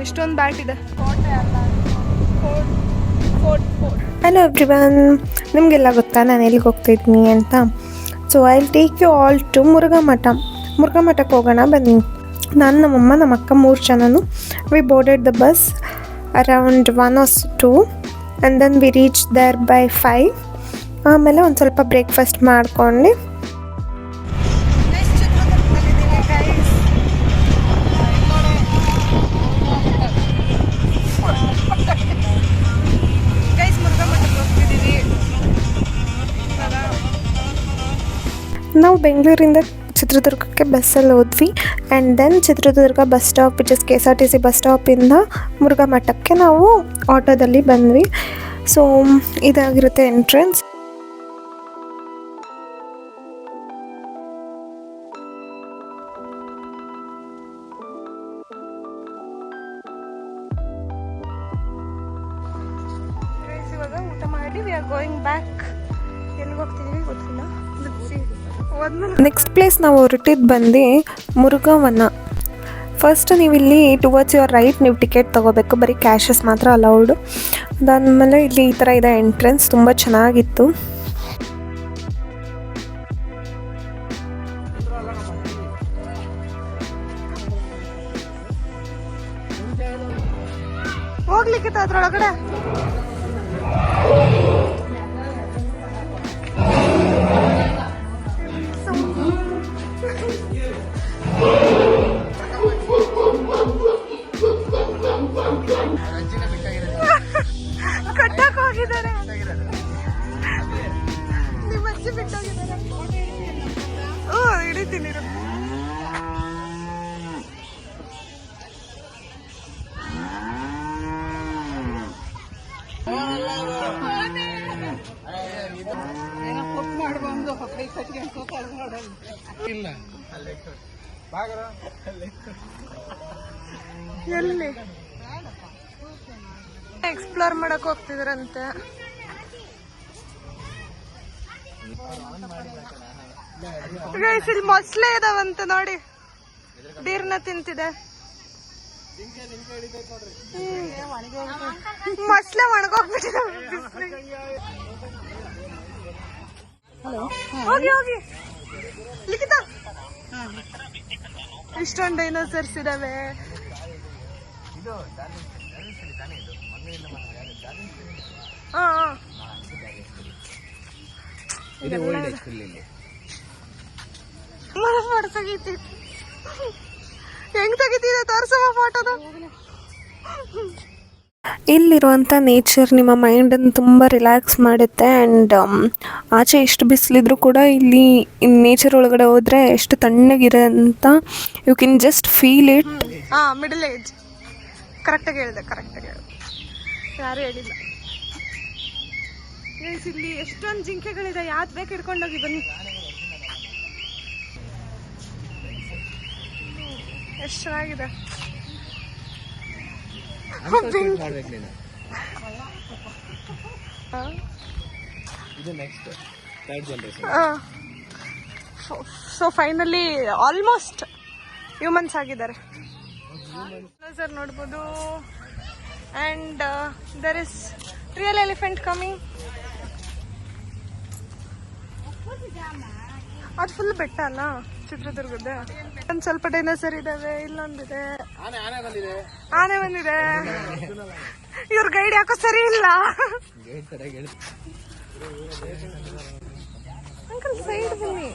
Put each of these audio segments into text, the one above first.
ಎಷ್ಟೊಂದು ಬ್ಯಾಟ್ ಇದೆ. Hello everyone, ನಿಮಗೆಲ್ಲ ಗೊತ್ತಾ ನಾನು ಎಲ್ಲಿಗೆ ಹೋಗ್ತಾಯಿದ್ದೀನಿ ಅಂತ. So I will take you all to Murugha ಮಠಕ್ಕೆ ಹೋಗೋಣ ಬನ್ನಿ. ನಾನು ನಮ್ಮಮ್ಮ ನಮ್ಮ ಅಕ್ಕ 3 ಜನನು we boarded the bus around 1 or 2 and then we reach there by 5. ಆಮೇಲೆ ಒಂದು ಸ್ವಲ್ಪ ಬ್ರೇಕ್ಫಾಸ್ಟ್ ಮಾಡ್ಕೊಂಡು ನಾವು ಬೆಂಗಳೂರಿಂದ ಚಿತ್ರದುರ್ಗಕ್ಕೆ ಬಸ್ಸಲ್ಲಿ ಹೋದ್ವಿ. And then Chitradurga bus stop which is KSRTC bus ಸ್ಟಾಪಿಂದ ಮುರುಘಾ ಮಠಕ್ಕೆ ನಾವು ಆಟೋದಲ್ಲಿ ಬಂದ್ವಿ. ಸೊ ಇದಾಗಿರುತ್ತೆ ಎಂಟ್ರೆನ್ಸ್. ಇವಾಗ ಊಟ ಮಾಡಿ ವಿ ಆರ್ ಗೋಯಿಂಗ್ ಬ್ಯಾಕ್. ಎಲ್ಲಿಗೆ ಹೋಗ್ತಿದ್ದೀವಿ ಗೊತ್ತಿಲ್ಲ. ನೆಕ್ಸ್ಟ್ ಪ್ಲೇಸ್ ನಾವು ಹೊರಟಿದ್ದು ಬಂದು ಮುರುಘಾವನ. ಫಸ್ಟ್ ನೀವು ಇಲ್ಲಿ ಟುವರ್ಡ್ಸ್ ಯುವರ್ ರೈಟ್ ನೀವು ಟಿಕೆಟ್ ತೊಗೋಬೇಕು, ಬರೀ ಕ್ಯಾಶಸ್ ಮಾತ್ರ ಅಲೌಡು. ಅದಾದಮೇಲೆ ಇಲ್ಲಿ ಈ ಥರ ಇದೆ ಎಂಟ್ರೆನ್ಸ್, ತುಂಬ ಚೆನ್ನಾಗಿತ್ತು. ಹೋಗ್ಲಿಕ್ಕಿತ್ತು ಅದ್ರೊಳಗಡೆ. ಕಟ್ಟಕ್ ಹೋಗಿದ್ದಾರೆ, ನಿಮ್ಮ ಅಜ್ಜಿ ಬಿಟ್ಟೋಗಿದ್ದಾರೆ. ಹಿಡಿತೀನಿ. ಎಲ್ಲಿ ಎಕ್ಸ್ಪ್ಲೋರ್ ಮಾಡಕ್ ಹೋಗ್ತಿದ್ರಂತೆ. ಇಲ್ಲಿ ಮೊಸಳೆ ಇದಾವಂತೆ ನೋಡಿ, ನೀರ್ನ ತಿಂತಿದೆ. ಮೊಸಳೆ ಒಣಗೋಗ್ಬಿಟ್ಟಿದೆ. ಹೋಗಿ ಹೋಗಿ ಲಿಖಿತ, ಇಷ್ಟೊಂದು ಡೈನೋಸರ್ಸ್ ಇದಾವೆ. ಹೆಂಗ್ ತೆಗಿತಿದೆ ತೋರ್ಸವ ಫೋಟೋದ. ಇಲ್ಲಿರುವಂಥ ನೇಚರ್ ನಿಮ್ಮ ಮೈಂಡನ್ನು ತುಂಬ ರಿಲ್ಯಾಕ್ಸ್ ಮಾಡುತ್ತೆ. ಆ್ಯಂಡ್ ಆಚೆ ಎಷ್ಟು ಬಿಸಿಲಿದ್ರು ಕೂಡ ಇಲ್ಲಿ ನೇಚರ್ ಒಳಗಡೆ ಹೋದರೆ ಎಷ್ಟು ತಣ್ಣಗಿದೆ ಅಂತ you can just feel it. Middle age ಕರೆಕ್ಟಾಗಿ ಹೇಳಿದೆ. ಯಾರು ಹೇಳಿಲ್ಲ. ಇಲ್ಲಿ ಎಷ್ಟೊಂದು ಜಿಂಕೆಗಳಿದೆ, ಯಾವ್ದು ಬೇಕು ಹಿಡ್ಕೊಂಡೋಗಿ ಬನ್ನಿ. ಎಷ್ಟು ಚೆನ್ನಾಗಿದೆ. ಸೊ ಫೈನಲಿ ಆಲ್ಮೋಸ್ಟ್ ಹ್ಯೂಮನ್ಸ್ ಆಗಿದ್ದಾರೆ ಸರ್, ನೋಡ್ಬೋದು. And there is real elephant coming. ಅದು ಫುಲ್ ಬೆಟ್ಟ ಅಲ್ಲ ಚಿತ್ರದುರ್ಗದ. ಒಂದು ಸ್ವಲ್ಪ ಡೈನೋಸರ್ ಇದಾವೆ, ಇಲ್ಲೊಂದಿದೆ, ಆನೆ ಬಂದಿದೆ. ಇವ್ರ ಗೈಡ್ ಯಾಕೋ ಸರಿ ಇಲ್ಲ. ಅಂಕಲ್ ಸೈಡ್ ಬನ್ನಿ.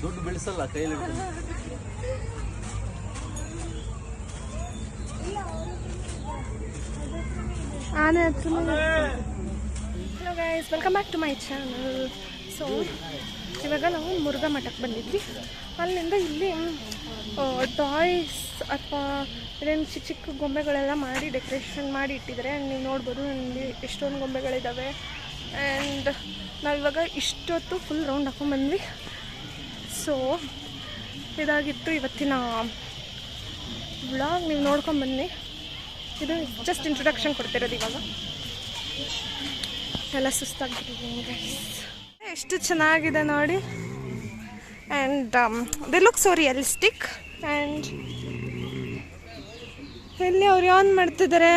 ದುಡ್ಡು ಬೆಳೆಸಲ್ಲ ಕೈಯಲ್ಲಿ. ಆನೆ ಹತ್ರ. Hello guys, welcome back to my channel. So ಇವಾಗ ನಾವು ಮುರುಘಾ ಮಠಕ್ಕೆ ಬಂದಿದ್ವಿ. ಅಲ್ಲಿಂದ ಇಲ್ಲಿ ಟಾಯ್ಸ್ ಅಥವಾ ಇದೇನು ಚಿಕ್ಕ ಚಿಕ್ಕ ಗೊಂಬೆಗಳೆಲ್ಲ ಮಾಡಿ ಡೆಕೋರೇಷನ್ ಮಾಡಿ ಇಟ್ಟಿದ್ದಾರೆ. ನೀವು ನೋಡ್ಬೋದು, ಇಲ್ಲಿ ಎಷ್ಟೊಂದು ಗೊಂಬೆಗಳಿದ್ದಾವೆ. ಆ್ಯಂಡ್ ನಾವಿವಾಗ ಇಷ್ಟೊತ್ತು ಫುಲ್ ರೌಂಡ್ ಹಾಕೊಂಡ್ಬಂದ್ವಿ. ಸೊ ಇದಾಗಿತ್ತು ಇವತ್ತಿನ ವ್ಲಾಗ್. ನೀವು ನೋಡ್ಕೊಂಬನ್ನಿ. ಇದು ಜಸ್ಟ್ ಇಂಟ್ರೊಡಕ್ಷನ್ ಕೊಡ್ತಿರೋದು ಇವಾಗ. ಎಲ್ಲ ಸುಸ್ತಾಗ್ಬಿಟ್ಟಿದ್ದೀನಿ ಗೈಸ್. ಎಷ್ಟು ಚೆನ್ನಾಗಿದೆ ನೋಡಿ. And they look so realistic. And ಇಲ್ಲಿ ಅವ್ರು ಆನ್ ಮಾಡ್ತಿದ್ದಾರೆ.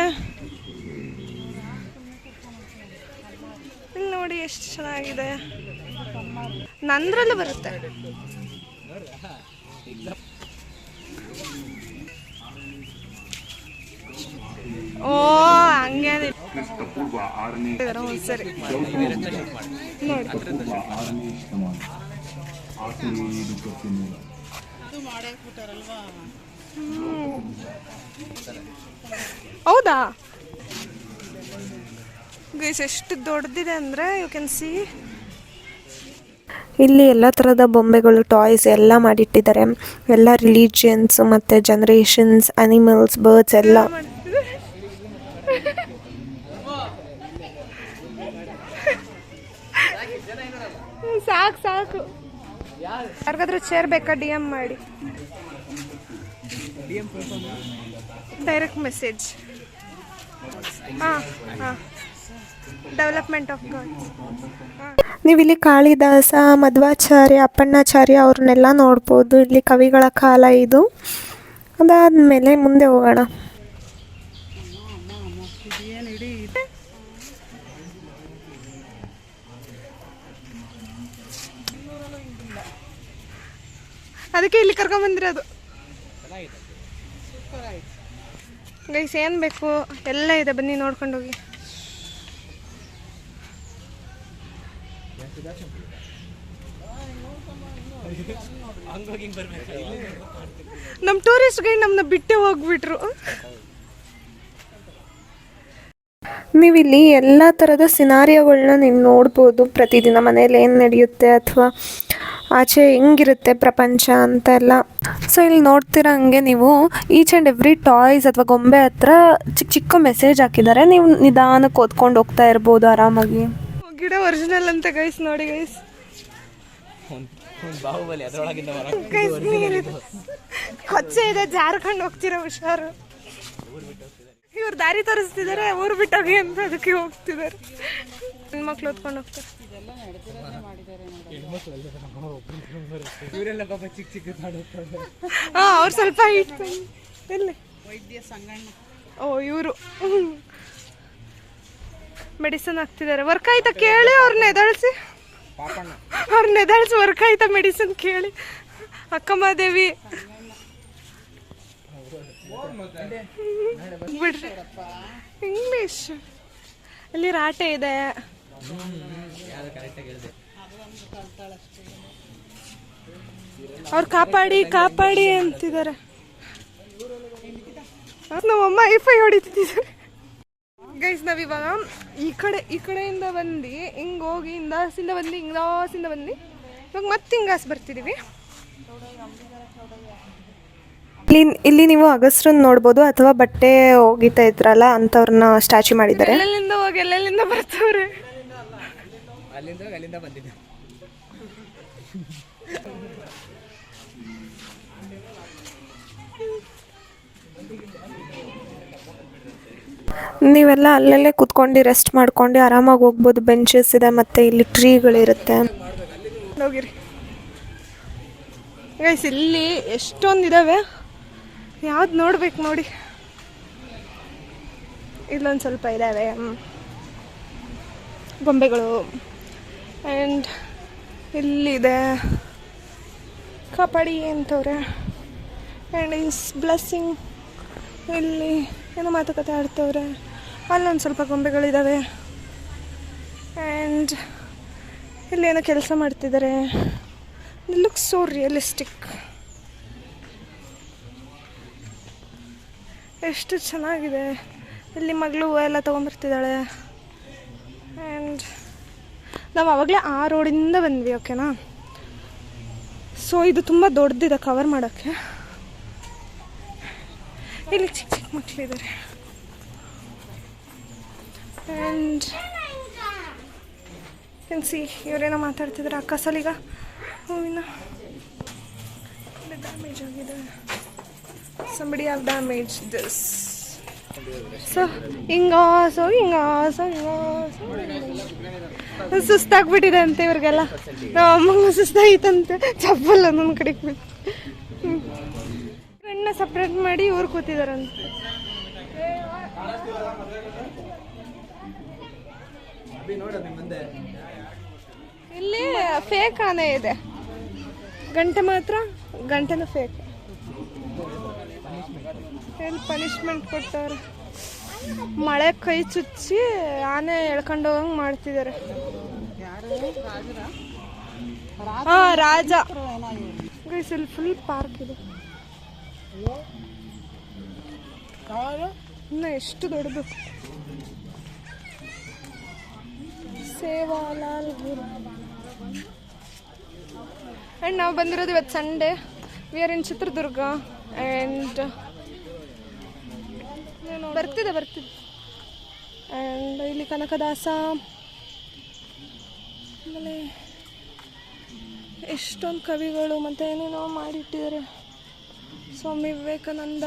ಇಲ್ಲಿ ನೋಡಿ ಎಷ್ಟು ಚೆನ್ನಾಗಿದೆ. ನಂದ್ರಲ್ಲೂ ಬರುತ್ತೆ. ಓ ಹಂಗೆ ಸರಿ ನೋಡಿ. ಹೌದಾ ಗೈಸ್, ಎಷ್ಟು ದೊಡ್ಡದಿದೆ ಅಂದರೆ ಯು ಕ್ಯಾನ್ ಸಿ. ಇಲ್ಲಿ ಎಲ್ಲ ಥರದ ಬೊಂಬೆಗಳು, ಟಾಯ್ಸ್ ಎಲ್ಲ ಮಾಡಿಟ್ಟಿದ್ದಾರೆ. ಎಲ್ಲ ರಿಲಿಜಿಯನ್ಸ್ ಮತ್ತು ಜನ್ರೇಷನ್ಸ್, ಅನಿಮಲ್ಸ್, ಬರ್ಡ್ಸ್ ಎಲ್ಲ. ಸಾಕು ಸಾಕು. ಯಾರಿಗಾದ್ರೂ ಚೇರ್ ಬೇಕಾ? ಡಿ ಎಮ್ ಮಾಡಿ, ಡೈರೆಕ್ಟ್ ಮೆಸೇಜ್. ಹಾಂ ಹಾಂ, ಡೆವಲಪ್ಮೆಂಟ್ ಆಫ್ ಗಾಡ್ಸ್. ನೀವಿಲ್ಲಿ ಕಾಳಿದಾಸ, ಮಧ್ವಾಚಾರ್ಯ, ಅಪ್ಪಣ್ಣಾಚಾರ್ಯ ಅವ್ರನ್ನೆಲ್ಲ ನೋಡ್ಬೋದು. ಇಲ್ಲಿ ಕವಿಗಳ ಕಾಲ ಇದು. ಅದಾದಮೇಲೆ ಮುಂದೆ ಹೋಗೋಣ. ಅದಕ್ಕೆ ಇಲ್ಲಿ ಕರ್ಕೊಂಬಂದಿರೋದು ಗೈಸ್. ಏನು ಬೇಕು ಎಲ್ಲ ಇದೆ, ಬನ್ನಿ ನೋಡ್ಕೊಂಡು ಹೋಗಿ. ನಮ್ಮ ಟೂರಿಸ್ಟ್ ಗೈಡ್ ನಮ್ಮನ್ನ ಬಿಟ್ಟೆ ಹೋಗ್ಬಿಟ್ರು. ನೀವಿಲ್ಲಿ ಎಲ್ಲ ಥರದ ಸಿನಾರಿಯೋಗಳನ್ನ ನೀವು ನೋಡ್ಬೋದು. ಪ್ರತಿದಿನ ಮನೇಲಿ ಏನು ನಡೆಯುತ್ತೆ ಅಥವಾ ಆಚೆ ಹೆಂಗಿರುತ್ತೆ ಪ್ರಪಂಚ ಅಂತೆಲ್ಲ. ಸೊ ಇಲ್ಲಿ ನೋಡ್ತಿರೋ ಹಂಗೆ ನೀವು ಈಚ್ ಆ್ಯಂಡ್ ಎವ್ರಿ ಟಾಯ್ಸ್ ಅಥವಾ ಗೊಂಬೆ ಹತ್ರ ಚಿಕ್ಕ ಚಿಕ್ಕ ಮೆಸೇಜ್ ಹಾಕಿದ್ದಾರೆ. ನೀವು ನಿಧಾನಕ್ಕೆ ಓದ್ಕೊಂಡು ಹೋಗ್ತಾ ಇರ್ಬೋದು ಆರಾಮಾಗಿ. ಗಿಡ ಒರಿಜಿನಲ್ ಅಂತ ಗೈಸ್. ನೋಡಿ ಗೈಸ್, ಕೊಚ್ಚೆ ಇದೆ, ಜಾರ್ಕೊಂಡು ಹೋಗ್ತಿರೋ ಹುಷಾರು. ಇವ್ರು ದಾರಿ ತೋರಿಸ್ತಿದ್ದಾರೆ, ಊರು ಬಿಟ್ಟೋಗಿ ಅಂತ ಅದಕ್ಕೆ ಹೋಗ್ತಿದ್ದಾರೆ. ಹೆಣ್ಮಕ್ಳು ಹೊತ್ಕೊಂಡು ಹೋಗ್ತಾರೆ. ಹಾಂ, ಅವ್ರು ಸ್ವಲ್ಪ ಇಟ್ಟು ಎಲ್ಲಿ. ಓ, ಇವರು ಮೆಡಿಸಿನ್ ಹಾಕ್ತಿದ್ದಾರೆ. ವರ್ಕ್ ಆಯ್ತಾ ಕೇಳಿ ಅವ್ರನ್ನ ಎದಾಳಿಸಿ. ವರ್ಕ್ ಆಯ್ತಾ ಮೆಡಿಸಿನ್ ಕೇಳಿ. ಅಕ್ಕಮ್ಮದೇವಿ ಬಿಡ್ರಿ. ಇಂಗ್ಲಿಷ್. ಇಲ್ಲಿ ರಾಟೆ ಇದೆ. ಅವ್ರು ಕಾಪಾಡಿ ಕಾಪಾಡಿ ಅಂತಿದ್ದಾರೆ. ನಮ್ಮಮ್ಮ ಐಫೈ ಹೊಡಿತಿದ್ದಾರೆ ಗೈಸ್. ನಾವಿವಾಗ ಈ ಕಡೆಯಿಂದ ಬಂದು ಹಿಂಗೆ ಹೋಗಿ ಇಂದಾಸಿಂದ ಬಂದು ಹಿಂಗಾಸಿಂದ ಬಂದು ಇವಾಗ ಮತ್ತೆ ಹಿಂಗಾಸ್ ಬರ್ತಿದ್ದೀವಿ. ಇಲ್ಲಿ ನೀವು ಅಗಸ್ರನ್ನ ನೋಡ್ಬೋದು, ಅಥವಾ ಬಟ್ಟೆ ಹೋಗಿತಾ ಇದ್ರಲ್ಲ ಅಂಥವ್ರನ್ನ ಸ್ಟ್ಯಾಚ್ಯೂ ಮಾಡಿದ್ದಾರೆ. ಎಲ್ಲೆಲ್ಲಿಂದ ಹೋಗಿ ಎಲ್ಲೆಲ್ಲಿಂದ ಬರ್ತವ್ರೆ. ನೀವೆಲ್ಲ ಅಲ್ಲಲ್ಲೇ ಕೂತ್ಕೊಂಡು ರೆಸ್ಟ್ ಮಾಡ್ಕೊಂಡು ಆರಾಮಾಗಿ ಹೋಗ್ಬೋದು. ಬೆಂಚಸ್ ಇದೆ ಮತ್ತು ಇಲ್ಲಿ ಟ್ರೀಗಳಿರುತ್ತೆ. ಹೋಗಿರಿ ಗೈಸ್, ಇಲ್ಲಿ ಎಷ್ಟೊಂದಿದ್ದಾವೆ. ಯಾವ್ದು ನೋಡ್ಬೇಕು ನೋಡಿ. ಇಲ್ಲೊಂದು ಸ್ವಲ್ಪ ಇದ್ದಾವೆ ಗೊಂಬೆಗಳು. ಆ್ಯಂಡ್ ಇಲ್ಲಿದೆ ಕಾಪಾಡಿ ಅಂತವ್ರೆ. And is blessing. ಇಲ್ಲಿ ಏನೋ ಮಾತುಕತೆ ಆಡ್ತವ್ರೆ. ಅಲ್ಲೊಂದು ಸ್ವಲ್ಪ ಗೊಂಬೆಗಳಿದ್ದಾವೆ. ಆ್ಯಂಡ್ ಇಲ್ಲೇನೋ ಕೆಲಸ ಮಾಡ್ತಿದ್ದಾರೆ. It looks so realistic. ಎಷ್ಟು ಚೆನ್ನಾಗಿದೆ. ಇಲ್ಲಿ ಮಗಳು ಎಲ್ಲ ತೊಗೊಂಬರ್ತಿದ್ದಾಳೆ. ಆ್ಯಂಡ್ ನಾವು ಆವಾಗಲೇ ಆ ರೋಡಿಂದ ಬಂದ್ವಿ, ಓಕೆನಾ. ಸೊ ಇದು ತುಂಬ ದೊಡ್ಡದಿದೆ ಕವರ್ ಮಾಡೋಕ್ಕೆ. ಇಲ್ಲಿ ಚಿಕ್ಕ ಚಿಕ್ಕ ಮಕ್ಕಳಿದ್ದಾರೆ. ಆ್ಯಂಡ್ ಕೆನ್ ಸಿ ಇವರೇನೋ ಮಾತಾಡ್ತಿದ್ದಾರೆ. ಅಕ್ಕಸಲಿಗ ಹೂವಿನ ಡ್ಯಾಮೇಜ್ ಆಗಿದೆ. somebody have damaged this. So ಹಿಂಗಾಸು ಹಿಂಗಾಸು ಹಿಂಗಾಸು ಸುಸ್ತಾಗ್ಬಿಟ್ಟಿದೆ ಅಂತೆ ಇವ್ರಿಗೆಲ್ಲ. ನಮ್ಮ ಅಮ್ಮಂಗೂ ಸುಸ್ತಾಗಿತ್ತಂತೆ, ಚಪ್ಪಲ್ಲ ನನ್ನ ಕಡೆಗೆ ಬಿಟ್ಟು. ಫ್ರೆಂಡ್ನ ಸಪ್ರೇಟ್ ಮಾಡಿ ಇವ್ರು ಕೂತಿದಾರಂತೆ. ಇಲ್ಲಿ ಫೇಕ್ ಆನೆ ಇದೆ, ಗಂಟೆ ಮಾತ್ರ, ಗಂಟೆನೂ ಫೇಕ್. ಎಲ್ಲಿ ಪನಿಷ್ಮೆಂಟ್ ಕೊಟ್ಟವ್ರೆ, ಮಳೆ ಕೈ ಚುಚ್ಚಿ ಆನೆ ಎಳ್ಕೊಂಡು ಹೋಗಂಗೆ ಮಾಡ್ತಿದ್ದಾರೆ. ಹಾ, ರಾಜ. ಇಲ್ಲಿ ಫುಲ್ ಪಾರ್ಕ್ ಇದೆ. ಇನ್ನು ಎಷ್ಟು ದೊಡ್ಡದು. ಸೇವಾಲಾಲ್ ಗುರು. ಆ್ಯಂಡ್ ನಾವು ಬಂದಿರೋದು ಇವತ್ತು Sunday. We are in Chitradurga. And ಬರ್ತಿದೆ ಆ್ಯಂಡ್ ಇಲ್ಲಿ ಕನಕದಾಸ, ಆಮೇಲೆ ಎಷ್ಟೊಂದು ಕವಿಗಳು ಮತ್ತು ಏನೇನೋ ಮಾಡಿಟ್ಟಿದ್ದಾರೆ. ಸ್ವಾಮಿ ವಿವೇಕಾನಂದ,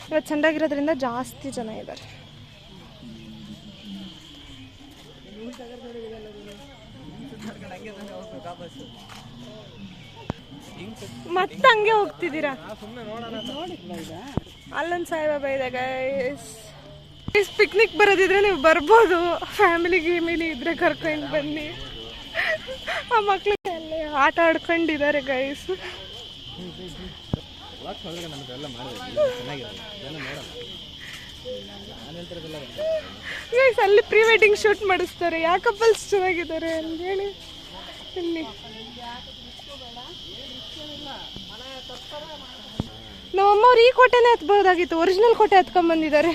ಇವತ್ತು ಸಂಡೇ ಆಗಿರೋದ್ರಿಂದ ಜಾಸ್ತಿ ಜನ ಇದ್ದಾರೆ. ಮತ್ತೆ ಹಂಗೆ ಹೋಗ್ತಿದ್ದೀರಾ? ಅಲ್ಲೊಂದು ಸಾಯಿಬಾಬಾ ಇದೆ ಗೈಸ್. ಪಿಕ್ನಿಕ್ ಬರೋದಿದ್ರೆ ನೀವು ಬರ್ಬೋದು, ಫ್ಯಾಮಿಲಿ ಗೀಮಿಲಿ ಇದ್ರೆ ಕರ್ಕೊಂಡು ಬನ್ನಿ. ಆ ಮಕ್ಳಿಗೆ ಅಲ್ಲೇ ಆಟ ಆಡ್ಕೊಂಡಿದ್ದಾರೆ ಗೈಸ್. ಗೈಸ್ ಅಲ್ಲಿ ಪ್ರೀ ವೆಡ್ಡಿಂಗ್ ಶೂಟ್ ಮಾಡಿಸ್ತಾರೆ. ಯಾವ ಕಪಲ್ಸ್ ಚೆನ್ನಾಗಿದ್ದಾರೆ ಅಂತ ಹೇಳಿ. ಇಲ್ಲಿ ನಮ್ಮಮ್ಮವ್ರು ಈ ಕೋಟೆನೇ ಹತ್ಬಹುದಾಗಿತ್ತು, ಒರಿಜಿನಲ್ ಕೋಟೆ ಹತ್ಕೊಂಡ್ ಬಂದಿದ್ದಾರೆ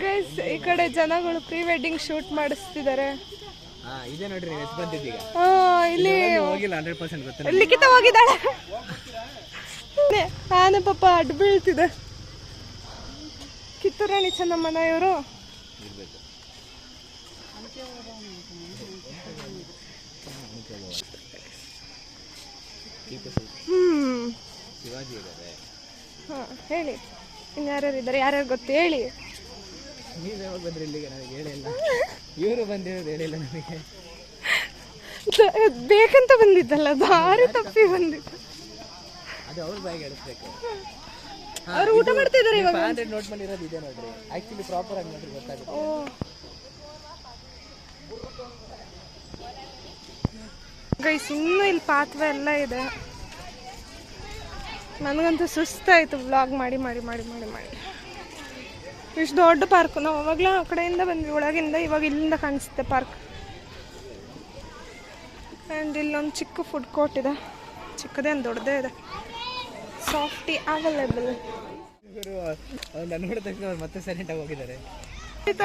ಗೈಸ್. ಈ ಕಡೆ ಜನಗಳು ಪ್ರೀ ವೆಡ್ಡಿಂಗ್ ಶೂಟ್ ಮಾಡಿಸ್ತಿದ್ದಾರೆ. ಇಲ್ಲಿ ಲಿಖಿತ ಹೋಗಿದ್ದಾಳೆ. ಆನೆ ಪಾಪ ಅಡ್ಡ ಬೀಳ್ತಿದೆ. ಕಿತ್ತೂರಾಣಿ ಚೆನ್ನಮ್ಮನ ಇವರು. ಹೇಳಿ, ಇನ್ಯಾರ್ಯಾರು ಇದ್ದಾರೆ, ಯಾರ್ಯಾರು ಗೊತ್ತು ಹೇಳಿ. ಇವರು ಬಂದಿರೋದು ಹೇಳಿಲ್ಲ ನನಗೆ. ಬೇಕಂತ ಬಂದಿದ್ದಲ್ಲ, ದಾರಿ ತಪ್ಪಿ ಬಂದಿದ್ದ. ಅದು ಅವ್ರ ಬಾಯಿಗೆ ಎಳಿಸ್ಬೇಕು. ಅವ್ರು ಊಟ ಮಾಡ್ತಿದ್ದಾರೆ ಇವಾಗ. ನೋಟ್ ಮಾಡಿರೋದು ಇದೆ ನೋಡ್ರಿ, ಆಕ್ಚುಲಿ ಪ್ರಾಪರ್ ಆಗಿ ನೋಡ್ರಿ ಗೊತ್ತಾಗುತ್ತೆ. ಗೈಸ್ ಇನ್ನೂ ಇಲ್ಲಿ ಪಾತ್ವೆ ಎಲ್ಲ ಇದೆ. ನನಗಂತೂ ಸುಸ್ತಾಯಿತು ವ್ಲಾಗ್ ಮಾಡಿ ಮಾಡಿ ಮಾಡಿ ಮಾಡಿ ಮಾಡಿ. ಇಷ್ಟು ದೊಡ್ಡ ಪಾರ್ಕ್. ನಾವು ಅವಾಗಲೇ ಆ ಕಡೆಯಿಂದ ಬಂದ್ವಿ, ಒಳಗಿಂದ. ಇವಾಗ ಇಲ್ಲಿಂದ ಕಾಣಿಸುತ್ತೆ ಪಾರ್ಕ್. ಆ್ಯಂಡ್ ಇಲ್ಲೊಂದು ಚಿಕ್ಕ ಫುಡ್ ಕೋರ್ಟ್ ಇದೆ, ಚಿಕ್ಕದೇ ಒಂದು ದೊಡ್ಡದೇ ಇದೆ. Softy available. ನೋಡಿದ ತಕ್ಷಣ ಮತ್ತೆ ಸೈಲೆಂಟ್ ಆಗಿ ಹೋಗಿದ್ದಾರೆ.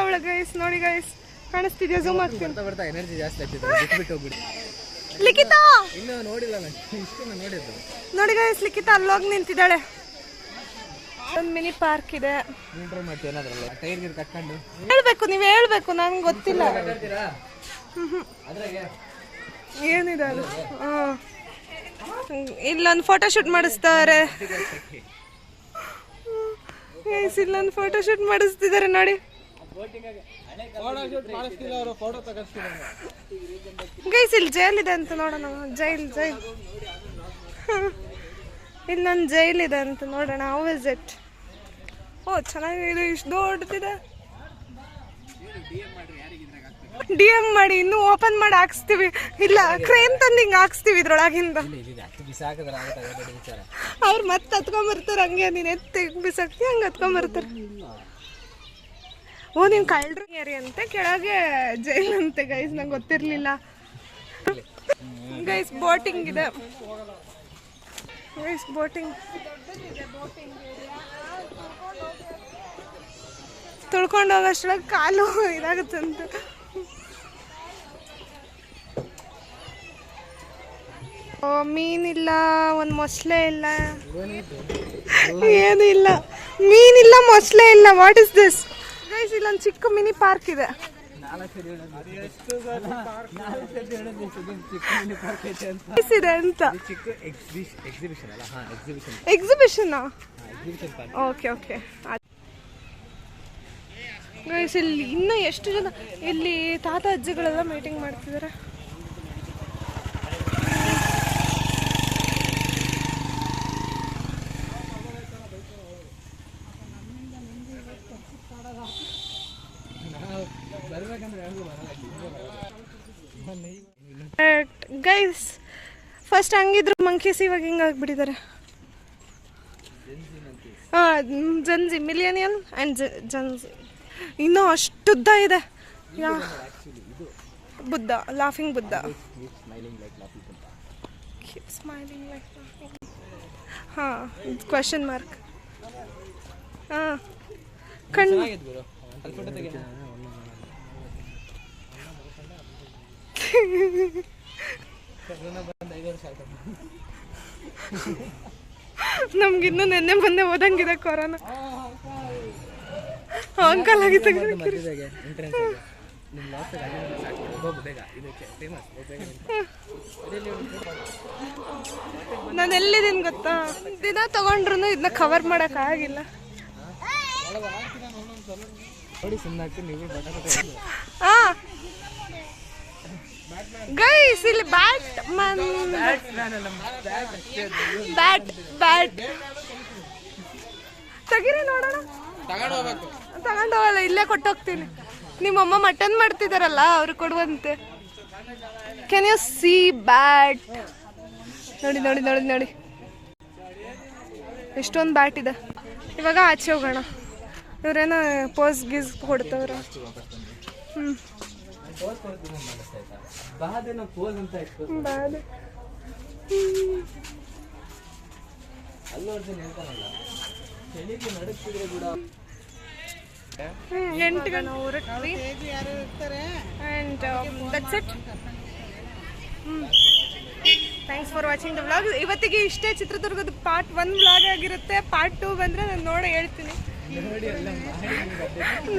ಅವಳ ಗೈಸ್ ನೋಡಿ ಗೈಸ್, ಕಾಣಿಸ್ತಿದ್ಯಾ? ಝೂಮ್ ಆಗ್ತೀನಿ. ಬರ್ತಾ ಎನರ್ಜಿ ಜಾಸ್ತಿ ಆಗ್ತಿದೆ, ಬಿಟ್ಟು ಹೋಗ್ಬಿಡಿ. ಲಿಖಿತಾ ಇನ್ನೂ ನೋಡಿಲ್ಲ ನಾನು, ಇಷ್ಟು ನೋಡಿದ್ದು ನೋಡಿ ಗೈಸ್. ಲಿಖಿತಾ ಅಲ್ಲೋಗಿ ನಿಂತಿದ್ದಾಳೆ. ಒಂದು ಮಿನಿ ಪಾರ್ಕ್ ಇದೆ. ಮಾಡ್ತೀವಿ ಏನಾದ್ರಲ್ಲ ಟೈರ್ ಗಿರ್ ಕಟ್ಕೊಂಡು ಹೇಳ್ಬೇಕು, ನೀವು ಹೇಳ್ಬೇಕು, ನಂಗೆ ಗೊತ್ತಿಲ್ಲ ಏನಿದೆ ಅದು. ಇಲ್ಲೊಂದು ಫೋಟೋ ಶೂಟ್ ಮಾಡಿಸ್ತಾರೆ. ಇಲ್ಲೊಂದು ಫೋಟೋ ಶೂಟ್ ಮಾಡಿಸ್ತಿದ್ದಾರೆ ನೋಡಿ ಗೈಸ್. ಇಲ್ಲಿ ಜೈಲ್ ಇದೆ ಅಂತ ನೋಡೋಣ. ಜೈಲ್ ಇಲ್ಲೊಂದು ಜೈಲ್ ಇದೆ ಅಂತ ನೋಡೋಣ. How is it? ಓ ಚೆನ್ನಾಗಿದೆ, ಇಷ್ಟು ದೊಡ್ಡದಿದೆ. DM ಮಾಡಿ, ಇನ್ನೂ ಓಪನ್ ಮಾಡಿ ಹಾಕ್ಸ್ತೀವಿ. ಇಲ್ಲ ಕ್ರೇನ್ ತಂದು ಹಿಂಗೆ ಹಾಕ್ಸ್ತೀವಿ ಇದ್ರೊಳಗಿಂದ. ಅವ್ರು ಮತ್ತೆ ಹತ್ಕೊಂಬರ್ತಾರೆ ಹಂಗೆ. ನೀನು ಎತ್ತಿ ಬಿಸಾಕ್ತಿ ಹಂಗೆ ಹತ್ಕೊಂಬರ್ತಾರೆ. ಓ ನೀನು ಕಳ್ರ ಅಂತೆ, ಕೆಳಗೆ ಜೈಲ್ ಅಂತೆ ಗೈಸ್. ನಂಗೆ ಗೊತ್ತಿರಲಿಲ್ಲ ಗೈಸ್. ಬೋಟಿಂಗ್ ಇದೆ ಗೈಸ್, ಬೋಟಿಂಗ್. ತುಳ್ಕೊಂಡು ಹೋಗೋಷ್ಟ್ರೊಳಗೆ ಕಾಲು ಇದಾಗುತ್ತಂತೆ. ಓ ಮೀನಿಲ್ಲ, ಒಂದು ಮೊಸಳೆ ಇಲ್ಲ, ಏನು ಇಲ್ಲ. ಮೀನಿಲ್ಲ, ಮೊಸಳೆ ಇಲ್ಲ. What is this guys? ಇಲ್ಲೊಂದು ಚಿಕ್ಕ ಮಿನಿ ಪಾರ್ಕ್ ಇದೆ. ಇದೆ ಅಂತ ಚಿಕ್ಕ ಎಕ್ಸಿಬಿಷನ್ ಅಲ್ಲ? ಹಾಂ, ಎಕ್ಸಿಬಿಷನ್. ಎಕ್ಸಿಬಿಷನಾ? Exhibition park. Okay okay. Guys ಇಲ್ಲಿ ಇನ್ನೂ ಎಷ್ಟು ಜನ ಇಲ್ಲಿ ತಾತ ಅಜ್ಜಿಗಳೆಲ್ಲ ಮೀಟಿಂಗ್ ಮಾಡ್ತಿದ್ದಾರೆ. ಗೈಸ್ ಫಸ್ಟ್ ಹಂಗಿದ್ರು ಮಂಕೀಸ್, ಇವಾಗ ಹಿಂಗಾಗ್ಬಿಟ್ಟಿದ್ದಾರೆ. ಹಾಂ, ಜನ್ಜಿ, ಮಿಲಿಯನಿಯಲ್ ಆ್ಯಂಡ್ ಜನ್ಜಿ. ಇನ್ನೂ ಅಷ್ಟುದ್ದ ಇದೆ. Yeah Buddha, laughing Buddha. Smiling like ಹಾಂ, ಕ್ವೆಶನ್ ಮಾರ್ಕ್. ಹಾಂ, ಕಣ್ಣು ನಮ್ಗಿನ್ನೂ ನೆನ್ನೆ ಮೊನ್ನೆ ಓದಂಗಿದೆ ಕೊರೋನಾ. ಅಂಕಲ್ ಆಗಿತ್ತು. ನಾನು ಎಲ್ಲಿದ್ದೀನಿ ಗೊತ್ತಾ? ದಿನ ತಗೊಂಡ್ರು ಇದನ್ನ ಕವರ್ ಮಾಡಕ್ ಆಗಿಲ್ಲ. ಗೈಸ್ ಇಲ್ಲಿ ಬ್ಯಾಟ್ ತೆಗೀರಿ ನೋಡೋಣ. ತಗೊಂಡೋಗಲ್ಲ, ಇಲ್ಲೇ ಕೊಟ್ಟೋಗ್ತೀನಿ. ನಿಮ್ಮಮ್ಮ ಮಟನ್ ಮಾಡ್ತಿದಾರಲ್ಲ, ಅವ್ರು ಕೊಡುವಂತೆ. Can U C bat? ನೋಡಿ ನೋಡಿ ನೋಡಿ ನೋಡಿ, ಎಷ್ಟೊಂದು ಬ್ಯಾಟ್ ಇದೆ. ಇವಾಗ ಆಚೆ ಹೋಗೋಣ. ಇವರೇನೋ ಪೋಸ್ ಗೀಸ್ ಕೊಡ್ತವ್ರ. ಬಾದೆ ಎಂಟು ನಾವು ಹೊರಟ್ವಿ. And that's it. Thanks for watching the vlog. ಇವತ್ತಿಗೆ ಇಷ್ಟೇ ಚಿತ್ರದುರ್ಗದ ಪಾರ್ಟ್ 1 ವ್ಲಾಗ್ ಆಗಿರುತ್ತೆ. ಪಾರ್ಟ್ 2 ಬಂದರೆ ನಾನು ನೋಡಿ ಹೇಳ್ತೀನಿ.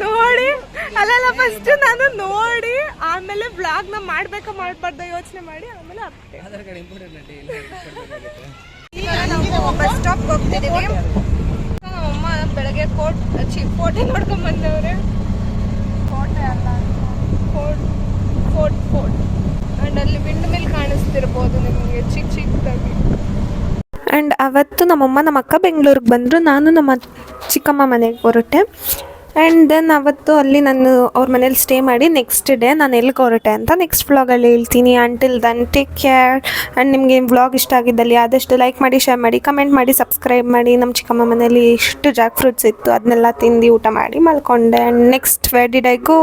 ನೋಡಿ ಅಲ್ಲಲ್ಲ, ಫಸ್ಟ್ ನಾನು ನೋಡಿ ಆಮೇಲೆ ವ್ಲಾಗ್ನ ಮಾಡ್ಬೇಕಾ ಮಾಡಬಾರ್ದ ಯೋಚನೆ ಮಾಡಿ ಆಮೇಲೆ ನಾವು ಬಸ್ ಸ್ಟಾಪ್ಗೆ ಹೋಗ್ತಿದ್ದೀವಿ. ನಮ್ಮಮ್ಮ ಬೆಳಗ್ಗೆ ಕೋಟೆ ನೋಡ್ಕೊಂಡ್ ಬಂದವ್ರೆ. ಕೋಟೆ ಅಲ್ಲ, ಫೋರ್ಟ್ ಆ್ಯಂಡ್ ಅಲ್ಲಿ ವಿಂಡ್ ಮಿಲ್ ಕಾಣಿಸ್ತಿರ್ಬೋದು ನಿಮಗೆ ಚಿಕ್ಕ ಚಿಕ್ಕದಾಗಿ. ಆ್ಯಂಡ್ ಅವತ್ತು ನಮ್ಮಮ್ಮ ನಮ್ಮ ಅಕ್ಕ ಬೆಂಗಳೂರಿಗೆ ಬಂದರು. ನಾನು ನಮ್ಮ ಚಿಕ್ಕಮ್ಮ ಮನೆಗೆ ಹೊರಟೆ. ಆ್ಯಂಡ್ ದೆನ್ ಅವತ್ತು ಅಲ್ಲಿ ನಾನು ಅವ್ರ ಮನೇಲಿ ಸ್ಟೇ ಮಾಡಿ ನೆಕ್ಸ್ಟ್ ಡೇ ನಾನು ಎಲ್ಲಿಗೆ ಹೊರಟೆ ಅಂತ ನೆಕ್ಸ್ಟ್ ವ್ಲಾಗಲ್ಲಿ ಹೇಳ್ತೀನಿ. Until Dhan take care. And ನಿಮಗೆ ವ್ಲಾಗ್ ಇಷ್ಟ ಆಗಿದ್ದಲ್ಲಿ ಆದಷ್ಟು ಲೈಕ್ ಮಾಡಿ, ಶೇರ್ ಮಾಡಿ, ಕಮೆಂಟ್ ಮಾಡಿ, ಸಬ್ಸ್ಕ್ರೈಬ್ ಮಾಡಿ. ನಮ್ಮ ಚಿಕ್ಕಮ್ಮ ಮನೇಲಿ ಎಷ್ಟು ಜಾಕ್ ಫ್ರೂಟ್ಸ್ ಇತ್ತು ಅದನ್ನೆಲ್ಲ ತಿಂದು ಊಟ ಮಾಡಿ ಮಲ್ಕೊಂಡೆ. And next where did I go?